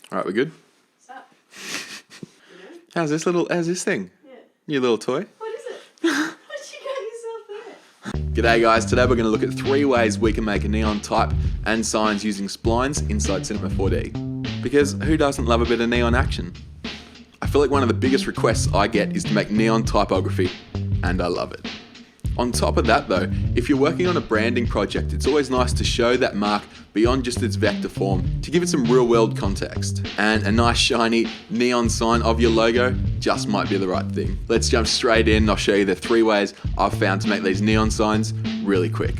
All right, we're good? What's up? How's this thing? Yeah. Your little toy? What is it? What you got yourself there? G'day guys, today we're going to look at 3 ways we can make a neon type and signs using splines inside Cinema 4D. Because who doesn't love a bit of neon action? I feel like one of the biggest requests I get is to make neon typography, and I love it. On top of that though, if you're working on a branding project, it's always nice to show that mark beyond just its vector form to give it some real world context. And a nice shiny neon sign of your logo just might be the right thing. Let's jump straight in and I'll show you the 3 ways I've found to make these neon signs really quick.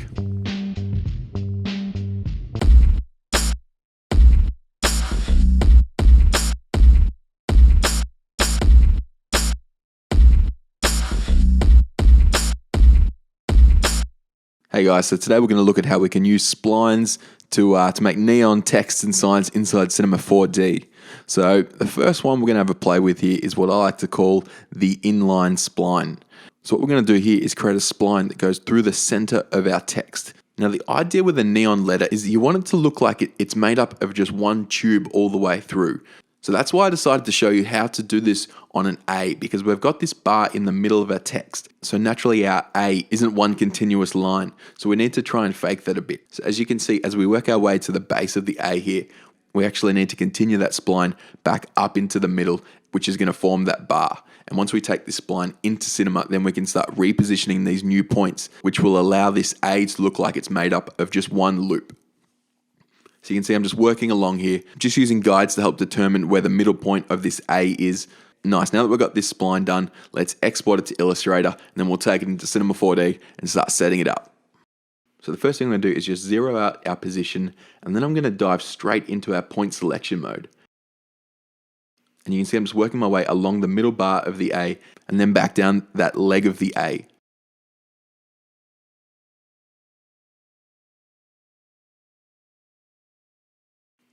Hey guys, so today we're going to look at how we can use splines to make neon text and signs inside Cinema 4D. So the first one we're going to have a play with here is what I like to call the inline spline. So what we're going to do here is create a spline that goes through the center of our text. Now the idea with a neon letter is you want it to look like it's made up of just one tube all the way through. So that's why I decided to show you how to do this on an A, because we've got this bar in the middle of our text. So naturally our A isn't one continuous line. So we need to try and fake that a bit. So as you can see, as we work our way to the base of the A here, we actually need to continue that spline back up into the middle, which is going to form that bar. And once we take this spline into Cinema, then we can start repositioning these new points, which will allow this A to look like it's made up of just one loop. So you can see I'm just working along here, just using guides to help determine where the middle point of this A is. Nice, now that we've got this spline done, let's export it to Illustrator, and then we'll take it into Cinema 4D and start setting it up. So the first thing I'm going to do is just zero out our position, and then I'm going to dive straight into our point selection mode. And you can see I'm just working my way along the middle bar of the A, and then back down that leg of the A.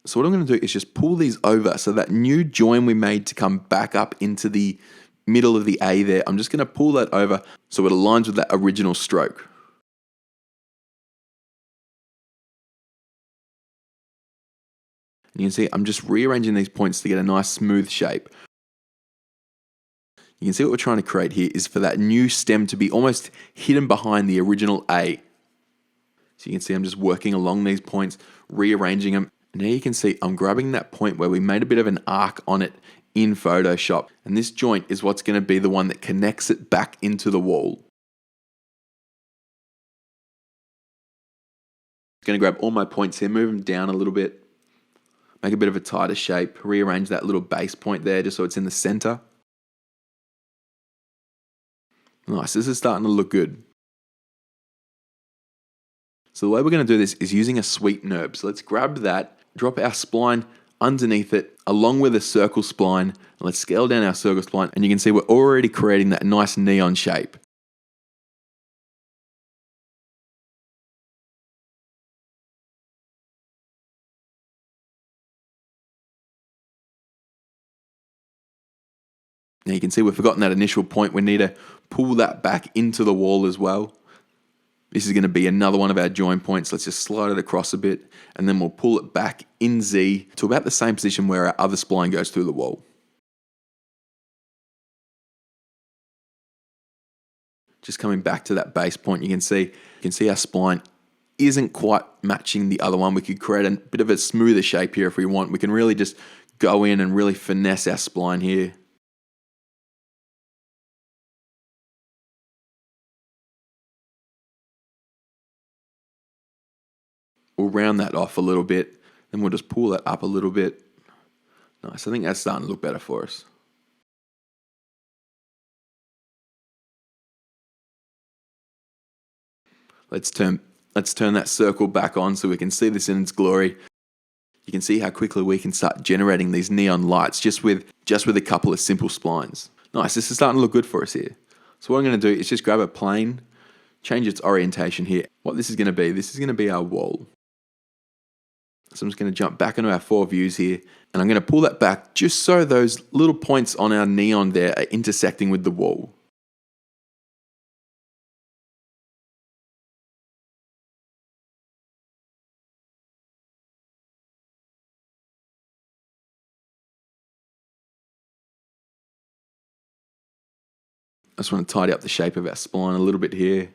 So what I'm going to do is just pull these over so that new join we made to come back up into the middle of the A there, I'm just going to pull that over so it aligns with that original stroke. And you can see I'm just rearranging these points to get a nice smooth shape. You can see what we're trying to create here is for that new stem to be almost hidden behind the original A. So you can see I'm just working along these points, rearranging them. And now you can see I'm grabbing that point where we made a bit of an arc on it in Photoshop. And this joint is what's going to be the one that connects it back into the wall. I'm going to grab all my points here, move them down a little bit, make a bit of a tighter shape, rearrange that little base point there just so it's in the center. Nice, this is starting to look good. So the way we're going to do this is using a sweep Nurbs. So let's grab that, drop our spline underneath it, along with a circle spline, and let's scale down our circle spline, and you can see we're already creating that nice neon shape. Now you can see we've forgotten that initial point. We need to pull that back into the wall as well. This is going to be another one of our join points. Let's just slide it across a bit, and then we'll pull it back in Z to about the same position where our other spline goes through the wall. Just coming back to that base point, you can see our spline isn't quite matching the other one. We could create a bit of a smoother shape here if we want. We can really just go in and really finesse our spline here. We'll round that off a little bit, then we'll just pull that up a little bit. Nice, I think that's starting to look better for us. Let's turn that circle back on so we can see this in its glory. You can see how quickly we can start generating these neon lights just with a couple of simple splines. Nice, this is starting to look good for us here. So what I'm going to do is just grab a plane, change its orientation here. What this is going to be our wall. So I'm just going to jump back into our 4 views here, and I'm going to pull that back just so those little points on our neon there are intersecting with the wall. I just want to tidy up the shape of our spline a little bit here.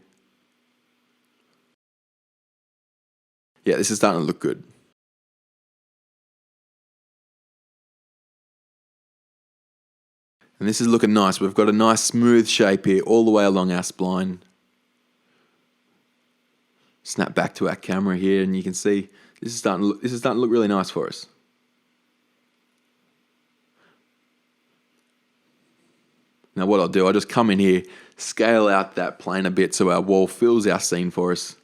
Yeah, this is starting to look good. And this is looking nice. We've got a nice smooth shape here all the way along our spline. Snap back to our camera here, and you can see this is starting to look really nice for us. Now what I'll do, I'll just come in here, scale out that plane a bit so our wall fills our scene for us.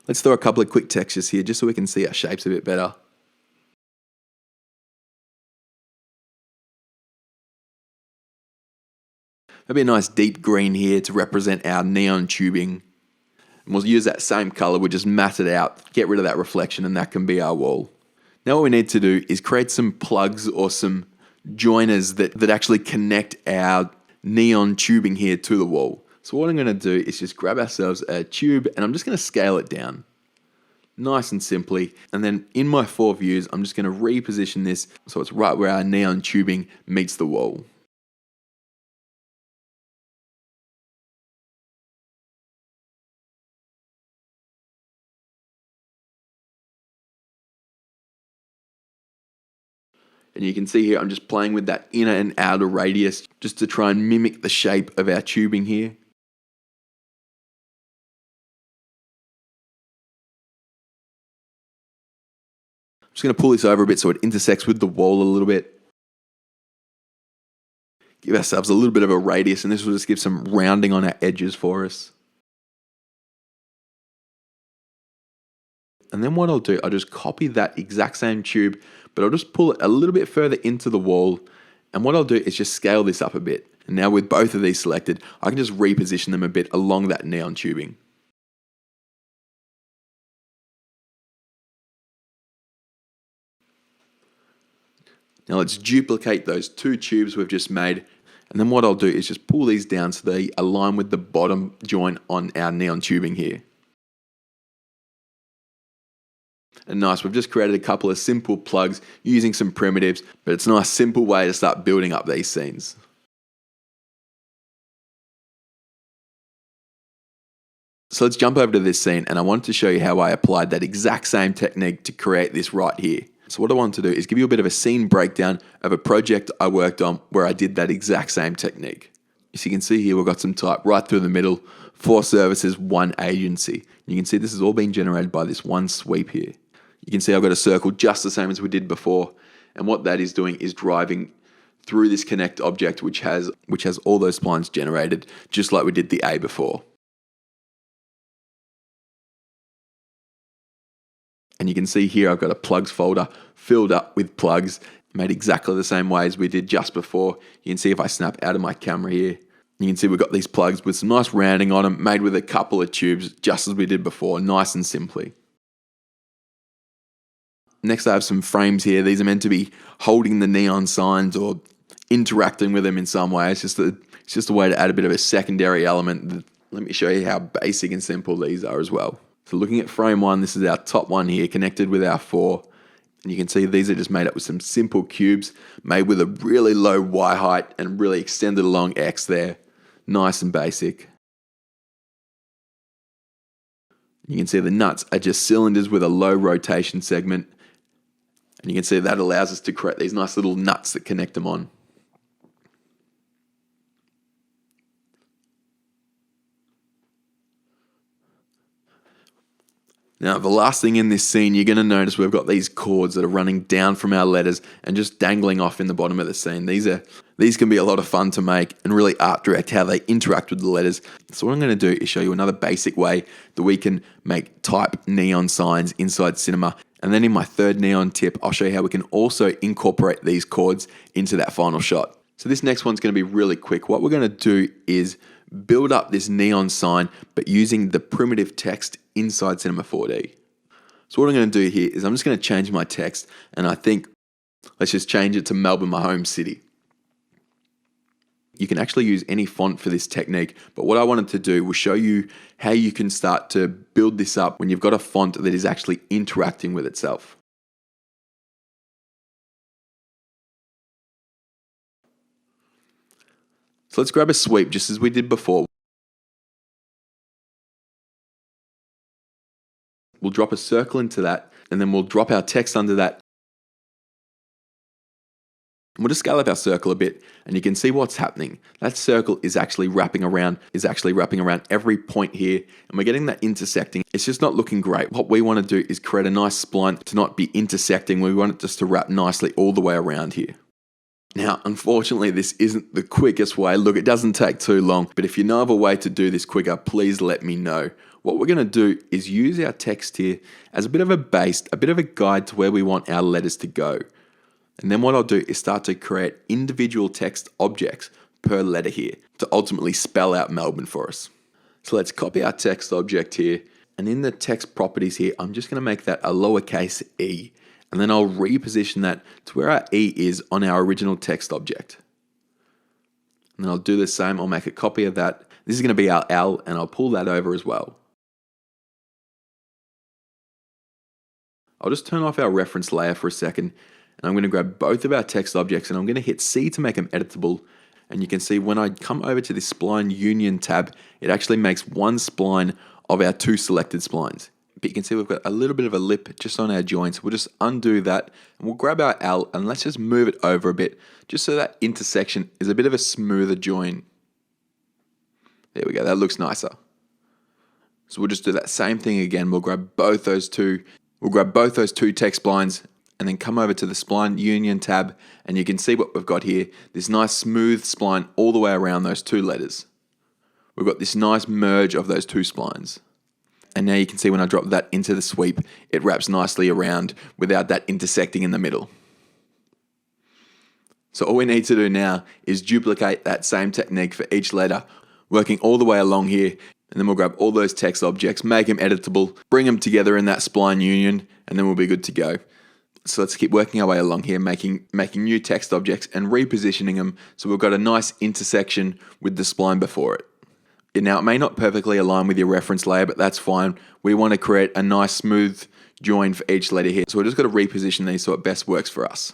Let's throw a couple of quick textures here just so we can see our shapes a bit better. Maybe a nice deep green here to represent our neon tubing. And we'll use that same color, we'll just matte it out, get rid of that reflection, and that can be our wall. Now what we need to do is create some plugs or some joiners that actually connect our neon tubing here to the wall. So what I'm going to do is just grab ourselves a tube and I'm just going to scale it down. Nice and simply. And then in my 4 views, I'm just going to reposition this so it's right where our neon tubing meets the wall. And you can see here, I'm just playing with that inner and outer radius just to try and mimic the shape of our tubing here. I'm just going to pull this over a bit so it intersects with the wall a little bit. Give ourselves a little bit of a radius, and this will just give some rounding on our edges for us. And then what I'll do, I'll just copy that exact same tube, but I'll just pull it a little bit further into the wall. And what I'll do is just scale this up a bit. And now with both of these selected, I can just reposition them a bit along that neon tubing. Now let's duplicate those 2 tubes we've just made. And then what I'll do is just pull these down so they align with the bottom joint on our neon tubing here. And nice, we've just created a couple of simple plugs using some primitives, but it's a nice simple way to start building up these scenes. So let's jump over to this scene, and I wanted to show you how I applied that exact same technique to create this right here. So what I want to do is give you a bit of a scene breakdown of a project I worked on where I did that exact same technique. As you can see here, we've got some type right through the middle, 4 services, 1 agency. You can see this has all been generated by this one sweep here. You can see I've got a circle just the same as we did before. And what that is doing is driving through this connect object, which has all those splines generated, just like we did the A before. And you can see here I've got a plugs folder filled up with plugs, made exactly the same way as we did just before. You can see if I snap out of my camera here, you can see we've got these plugs with some nice rounding on them, made with a couple of tubes, just as we did before, nice and simply. Next, I have some frames here. These are meant to be holding the neon signs or interacting with them in some way. It's just a way to add a bit of a secondary element. Let me show you how basic and simple these are as well. So looking at frame 1, this is our top one here connected with our 4. And you can see these are just made up with some simple cubes made with a really low Y height and really extended along X there. Nice and basic. You can see the nuts are just cylinders with a low rotation segment. And you can see that allows us to create these nice little nuts that connect them on. Now, the last thing in this scene, you're going to notice we've got these cords that are running down from our letters and just dangling off in the bottom of the scene. These can be a lot of fun to make and really art direct how they interact with the letters. So what I'm going to do is show you another basic way that we can make type neon signs inside Cinema. And then in my third neon tip, I'll show you how we can also incorporate these cords into that final shot. So this next one's going to be really quick. What we're going to do is build up this neon sign, but using the primitive text inside Cinema 4D. So what I'm going to do here is I'm just going to change my text, and I think let's just change it to Melbourne, my home city. You can actually use any font for this technique, but what I wanted to do was show you how you can start to build this up when you've got a font that is actually interacting with itself. So let's grab a sweep just as we did before. We'll drop a circle into that, and then we'll drop our text under that. We'll just scale up our circle a bit, and you can see what's happening. That circle is actually wrapping around every point here, and we're getting that intersecting. It's just not looking great. What we want to do is create a nice spline to not be intersecting. We want it just to wrap nicely all the way around here. Now, unfortunately, this isn't the quickest way. Look, it doesn't take too long, but if you know of a way to do this quicker, please let me know. What we're going to do is use our text here as a bit of a base, a bit of a guide to where we want our letters to go. And then what I'll do is start to create individual text objects per letter here to ultimately spell out Melbourne for us. So let's copy our text object here. And in the text properties here, I'm just going to make that a lowercase e. And then I'll reposition that to where our e is on our original text object. And then I'll do the same. I'll make a copy of that. This is going to be our L, and I'll pull that over as well. I'll just turn off our reference layer for a second, and I'm going to grab both of our text objects, and I'm going to hit C to make them editable. And you can see when I come over to this spline union tab, it actually makes one spline of our two selected splines. But you can see we've got a little bit of a lip just on our joints. We'll just undo that, and we'll grab our L, and let's just move it over a bit, just so that intersection is a bit of a smoother join. There we go, that looks nicer. So we'll just do that same thing again. We'll grab both those two text splines, and then come over to the spline union tab, and you can see what we've got here. This nice smooth spline all the way around those two letters. We've got this nice merge of those two splines. And now you can see when I drop that into the sweep, it wraps nicely around without that intersecting in the middle. So all we need to do now is duplicate that same technique for each letter, working all the way along here. And then we'll grab all those text objects, make them editable, bring them together in that spline union, and then we'll be good to go. So let's keep working our way along here, making new text objects and repositioning them so we've got a nice intersection with the spline before it. Now, it may not perfectly align with your reference layer, but that's fine. We want to create a nice smooth join for each letter here. So we're just got to reposition these so it best works for us.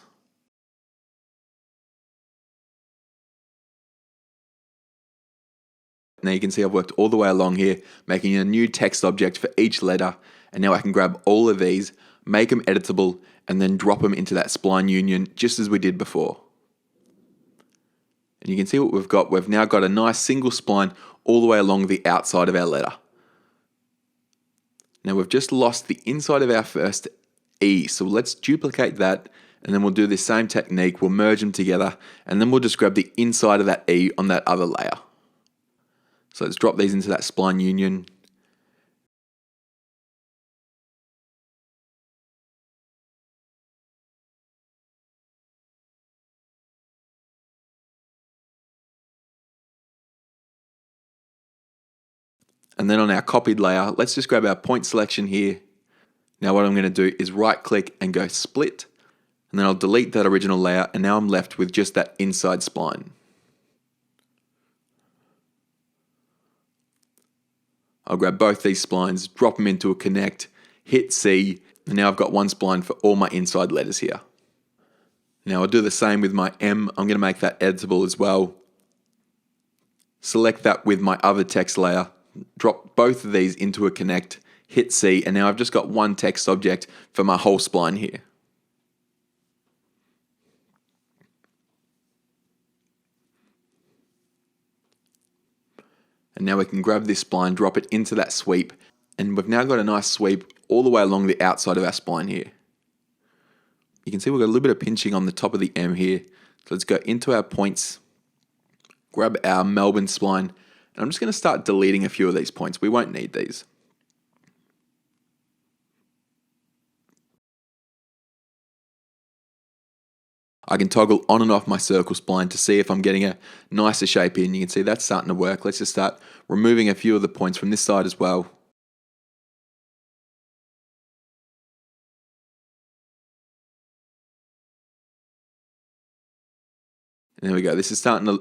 Now you can see I've worked all the way along here, making a new text object for each letter. And now I can grab all of these, make them editable, and then drop them into that spline union just as we did before. And you can see what we've got. We've now got a nice single spline all the way along the outside of our letter. Now we've just lost the inside of our first E, so let's duplicate that, and then we'll do the same technique. We'll merge them together, and then we'll just grab the inside of that E on that other layer. So let's drop these into that spline union. And then on our copied layer, let's just grab our point selection here. Now what I'm going to do is right click and go split, and then I'll delete that original layer, and now I'm left with just that inside spline. I'll grab both these splines, drop them into a connect, hit C, and now I've got one spline for all my inside letters here. Now I'll do the same with my M. I'm going to make that editable as well. Select that with my other text layer, drop both of these into a connect, hit C, and now I've just got one text object for my whole spline here. And now we can grab this spline, drop it into that sweep, and we've now got a nice sweep all the way along the outside of our spline here. You can see we've got a little bit of pinching on the top of the M here. So let's go into our points, grab our Melbourne spline, and I'm just going to start deleting a few of these points. We won't need these. I can toggle on and off my circle spline to see if I'm getting a nicer shape in. You can see that's starting to work. Let's just start removing a few of the points from this side as well. And there we go. This is starting to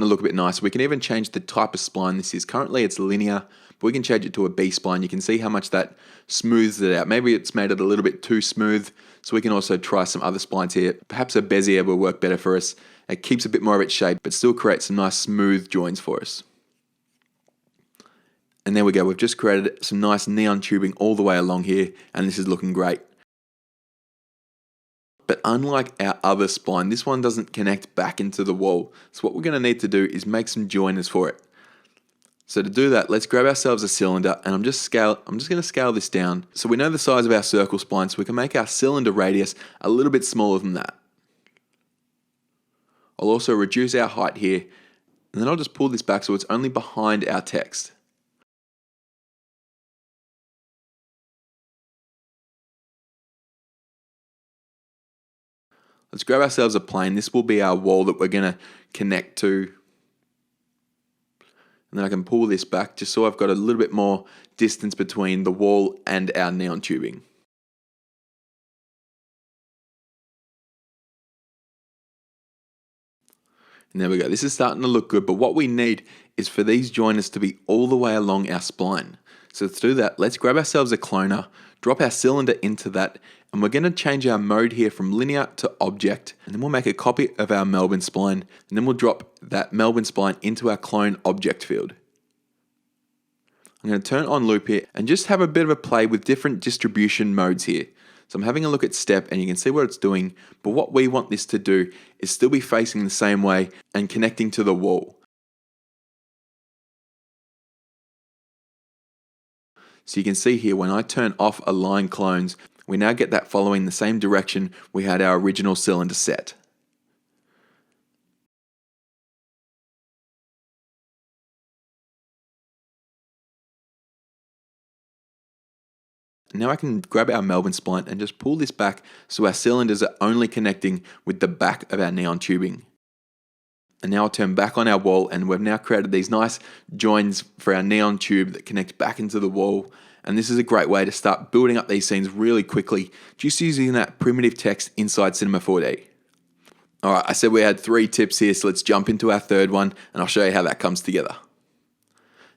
look a bit nicer. We can even change the type of spline this is. Currently it's linear, but we can change it to a B-spline. You can see how much that smooths it out. Maybe it's made it a little bit too smooth, so we can also try some other splines here. Perhaps a Bezier will work better for us. It keeps a bit more of its shape, but still creates some nice smooth joins for us. And there we go, we've just created some nice neon tubing all the way along here, and this is looking great. But unlike our other spline, this one doesn't connect back into the wall. So what we're going to need to do is make some joiners for it. So to do that, let's grab ourselves a cylinder, and I'm just going to scale this down so we know the size of our circle spline, so we can make our cylinder radius a little bit smaller than that. I'll also reduce our height here, and then I'll just pull this back so it's only behind our text. Let's grab ourselves a plane. This will be our wall that we're going to connect to. And then I can pull this back just so I've got a little bit more distance between the wall and our neon tubing. And there we go. This is starting to look good, but what we need is for these joiners to be all the way along our spline. So to do that, let's grab ourselves a cloner, drop our cylinder into that, and we're going to change our mode here from linear to object, and then we'll make a copy of our Melbourne spline, and then we'll drop that Melbourne spline into our clone object field. I'm going to turn on loop here and just have a bit of a play with different distribution modes here. So I'm having a look at step, and you can see what it's doing, but what we want this to do is still be facing the same way and connecting to the wall. So you can see here, when I turn off align clones, we now get that following the same direction we had our original cylinder set. Now I can grab our Melbourne spline and just pull this back so our cylinders are only connecting with the back of our neon tubing. And now I'll turn back on our wall, and we've now created these nice joins for our neon tube that connect back into the wall. And this is a great way to start building up these scenes really quickly, just using that primitive text inside Cinema 4D. All right, I said we had 3 tips here, so let's jump into our third one, and I'll show you how that comes together.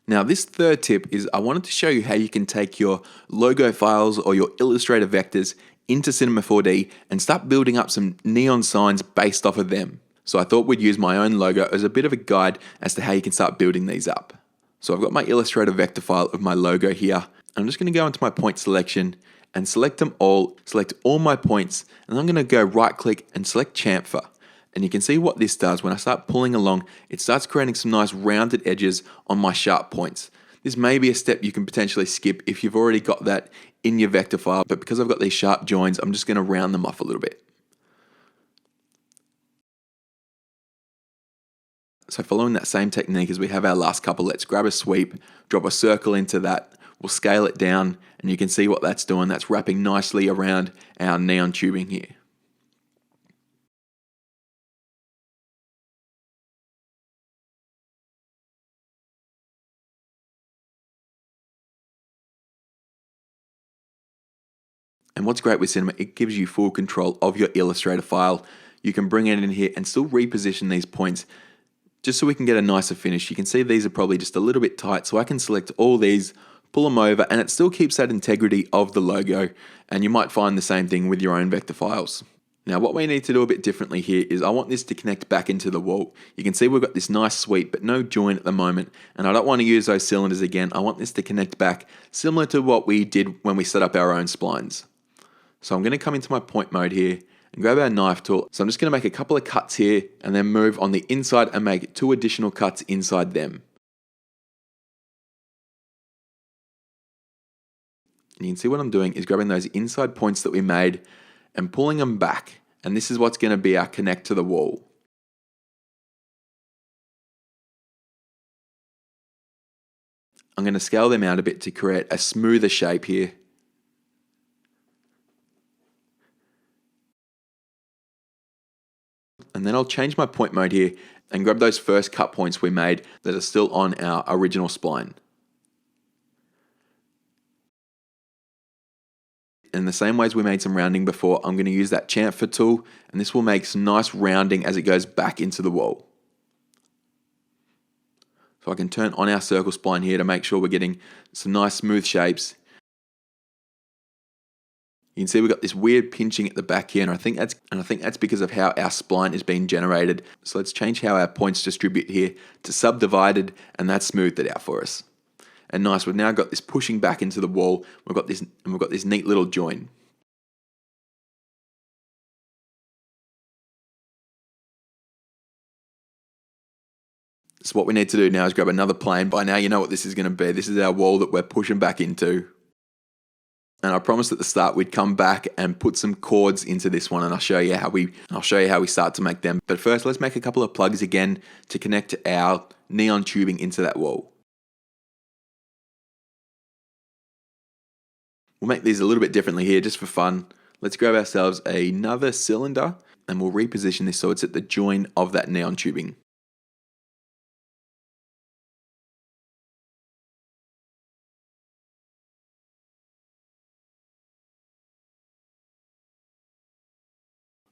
Now, this third tip is I wanted to show you how you can take your logo files or your Illustrator vectors into Cinema 4D and start building up some neon signs based off of them. So I thought we'd use my own logo as a bit of a guide as to how you can start building these up. So I've got my Illustrator vector file of my logo here. I'm just going to go into my point selection and select them all, select all my points, and I'm going to go right click and select chamfer. And you can see what this does. When I start pulling along, it starts creating some nice rounded edges on my sharp points. This may be a step you can potentially skip if you've already got that in your vector file, but because I've got these sharp joins, I'm just going to round them off a little bit. So following that same technique as we have our last couple, let's grab a sweep, drop a circle into that, we'll scale it down, and you can see what that's doing. That's wrapping nicely around our neon tubing here. And what's great with Cinema, it gives you full control of your Illustrator file. You can bring it in here and still reposition these points just so we can get a nicer finish. You can see these are probably just a little bit tight, so I can select all these, pull them over, and it still keeps that integrity of the logo. And you might find the same thing with your own vector files. Now what we need to do a bit differently here is I want this to connect back into the wall. You can see we've got this nice sweep but no join at the moment, and I don't want to use those cylinders again. I want this to connect back similar to what we did when we set up our own splines. So I'm going to come into my point mode here and grab our knife tool. So I'm just going to make a couple of cuts here and then move on the inside and make 2 additional cuts inside them. And you can see what I'm doing is grabbing those inside points that we made and pulling them back. And this is what's going to be our connect to the wall. I'm going to scale them out a bit to create a smoother shape here. And then I'll change my point mode here and grab those first cut points we made that are still on our original spline. In the same ways we made some rounding before, I'm going to use that chamfer tool, and this will make some nice rounding as it goes back into the wall. So I can turn on our circle spline here to make sure we're getting some nice smooth shapes. You can see we've got this weird pinching at the back here, and I think that's because of how our spline is being generated. So let's change how our points distribute here to subdivided, and that's smoothed it out for us. And nice, we've now got this pushing back into the wall. We've got this neat little join. So what we need to do now is grab another plane. By now you know what this is going to be. This is our wall that we're pushing back into. And I promised at the start we'd come back and put some chords into this one, and I'll show you how we start to make them. But first, let's make a couple of plugs again to connect our neon tubing into that wall. We'll make these a little bit differently here just for fun. Let's grab ourselves another cylinder and we'll reposition this so it's at the join of that neon tubing.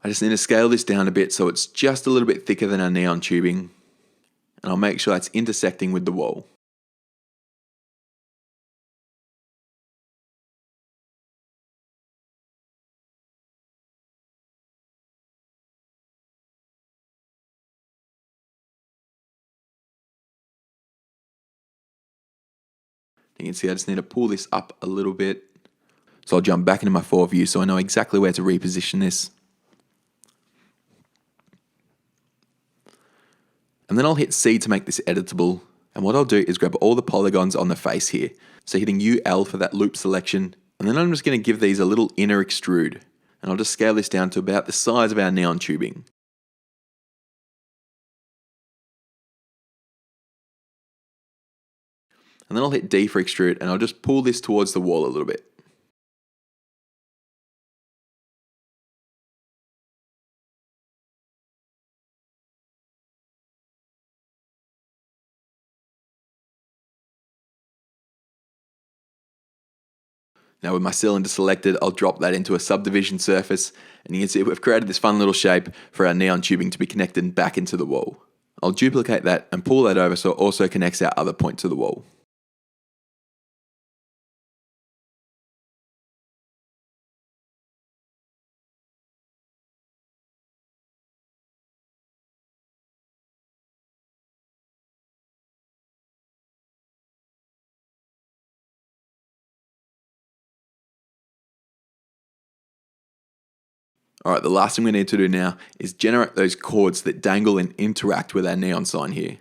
I just need to scale this down a bit so it's just a little bit thicker than our neon tubing, and I'll make sure that's intersecting with the wall. You can see I just need to pull this up a little bit. So I'll jump back into my 4 view so I know exactly where to reposition this. And then I'll hit C to make this editable. And what I'll do is grab all the polygons on the face here. So hitting UL for that loop selection. And then I'm just going to give these a little inner extrude. And I'll just scale this down to about the size of our neon tubing. And then I'll hit D for extrude and I'll just pull this towards the wall a little bit. Now with my cylinder selected, I'll drop that into a subdivision surface, and you can see we've created this fun little shape for our neon tubing to be connected back into the wall. I'll duplicate that and pull that over so it also connects our other point to the wall. Alright, the last thing we need to do now is generate those chords that dangle and interact with our neon sign here.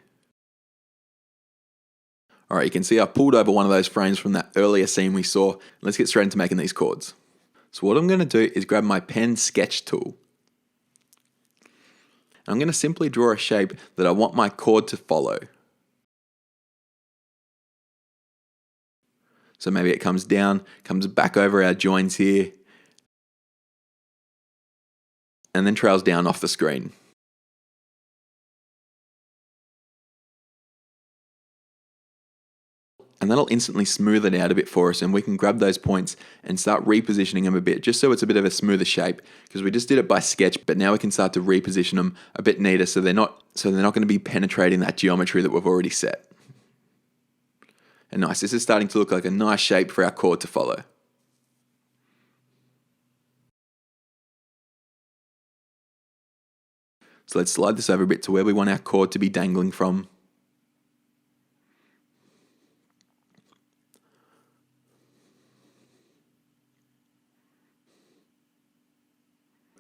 Alright, you can see I've pulled over one of those frames from that earlier scene we saw. Let's get straight into making these chords. So what I'm going to do is grab my pen sketch tool. I'm going to simply draw a shape that I want my chord to follow. So maybe it comes down, comes back over our joins here, and then trails down off the screen. And that'll instantly smooth it out a bit for us, and we can grab those points and start repositioning them a bit, just so it's a bit of a smoother shape, because we just did it by sketch, but now we can start to reposition them a bit neater so they're not going to be penetrating that geometry that we've already set. And nice, this is starting to look like a nice shape for our chord to follow. So let's slide this over a bit to where we want our chord to be dangling from.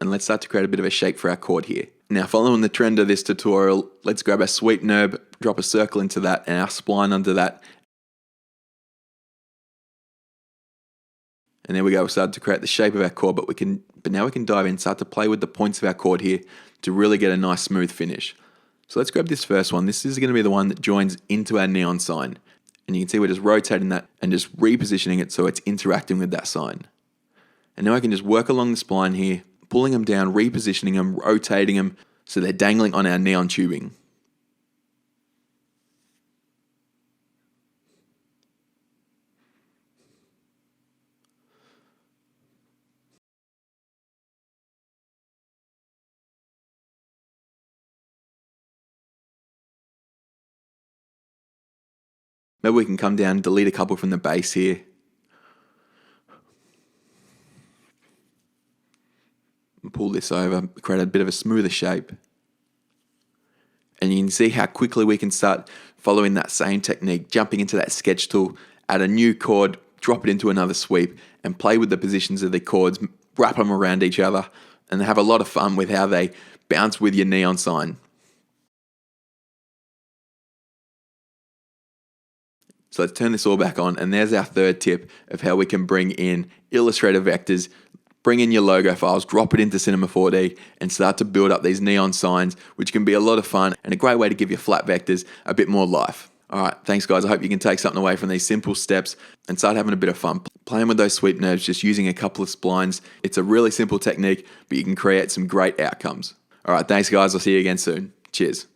And let's start to create a bit of a shape for our chord here. Now, following the trend of this tutorial, let's grab a sweep nurb, drop a circle into that, and our spline under that. And there we go, we started to create the shape of our chord, but now we can dive in, start to play with the points of our chord here to really get a nice smooth finish. So let's grab this first one. This is going to be the one that joins into our neon sign. And you can see we're just rotating that and just repositioning it so it's interacting with that sign. And now I can just work along the spline here, pulling them down, repositioning them, rotating them so they're dangling on our neon tubing. Maybe we can come down and delete a couple from the base here. pull this over, create a bit of a smoother shape. And you can see how quickly we can start following that same technique, jumping into that sketch tool, add a new chord, drop it into another sweep, and play with the positions of the chords, wrap them around each other, and have a lot of fun with how they bounce with your neon sign. So let's turn this all back on, and there's our third tip of how we can bring in Illustrator vectors, bring in your logo files, drop it into Cinema 4D, and start to build up these neon signs, which can be a lot of fun and a great way to give your flat vectors a bit more life. All right, thanks guys. I hope you can take something away from these simple steps and start having a bit of fun playing with those sweep Nurbs, just using a couple of splines. It's a really simple technique, but you can create some great outcomes. All right, thanks guys. I'll see you again soon. Cheers.